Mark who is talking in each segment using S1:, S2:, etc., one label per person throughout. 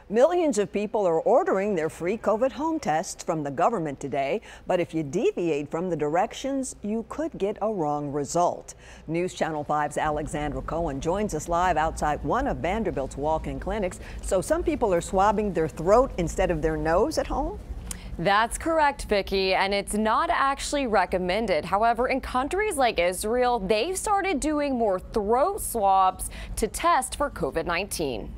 S1: Millions of people are ordering their free COVID home tests from the government today, but if you deviate from the directions, you could get a wrong result. News Channel 5's Alexandra Cohen joins us live outside one of Vanderbilt's walk-in clinics. So some people are swabbing their throat instead of their nose at home?
S2: That's correct, Vicki, and it's not actually recommended. However, in countries like Israel, they've started doing more throat swabs to test for COVID-19.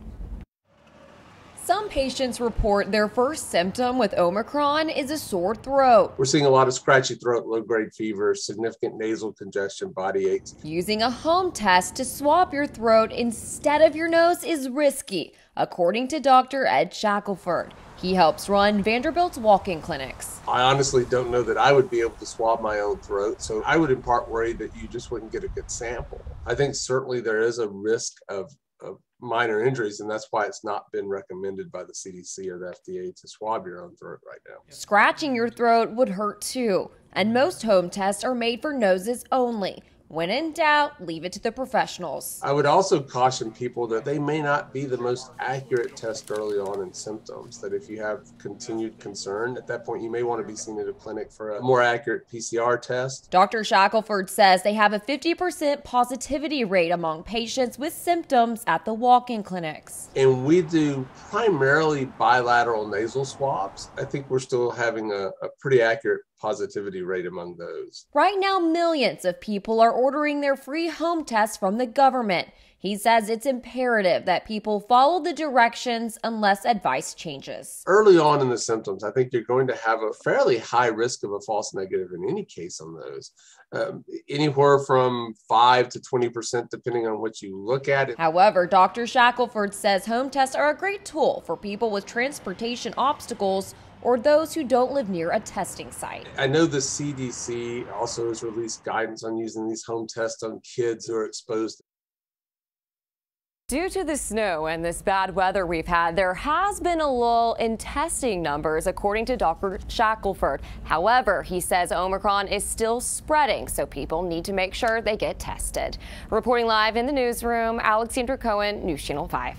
S2: Some patients report their first symptom with Omicron is a sore throat.
S3: We're seeing a lot of scratchy throat, low-grade fever, significant nasal congestion, body aches.
S2: Using a home test to swab your throat instead of your nose is risky, according to Dr. Ed Shackelford. He helps run Vanderbilt's walk-in clinics.
S3: I honestly don't know that I would be able to swab my own throat, so I would in part worry that you just wouldn't get a good sample. I think certainly there is a risk of minor injuries, and that's why it's not been recommended by the CDC or the FDA to swab your own throat right now.
S2: Scratching your throat would hurt too, and most home tests are made for noses only. When in doubt, leave it to the professionals.
S3: I would also caution people that they may not be the most accurate test early on in symptoms, that if you have continued concern, at that point you may want to be seen at a clinic for a more accurate PCR test.
S2: Dr. Shackelford says they have a 50% positivity rate among patients with symptoms at the walk-in clinics.
S3: And we do primarily bilateral nasal swabs. I think we're still having a pretty accurate positivity rate among those.
S2: Right now, millions of people are ordering their free home tests from the government. He says it's imperative that people follow the directions unless advice changes.
S3: Early on in the symptoms, I think you're going to have a fairly high risk of a false negative in any case on those. Anywhere from 5 to 20%, depending on what you look at.
S2: However, Dr. Shackelford says home tests are a great tool for people with transportation obstacles or those who don't live near a testing site.
S3: I know the CDC also has released guidance on using these home tests on kids who are exposed.
S2: Due to the snow and this bad weather we've had, there has been a lull in testing numbers, according to Dr. Shackelford. However, he says Omicron is still spreading, so people need to make sure they get tested. Reporting live in the newsroom, Alexandra Cohen, News Channel 5.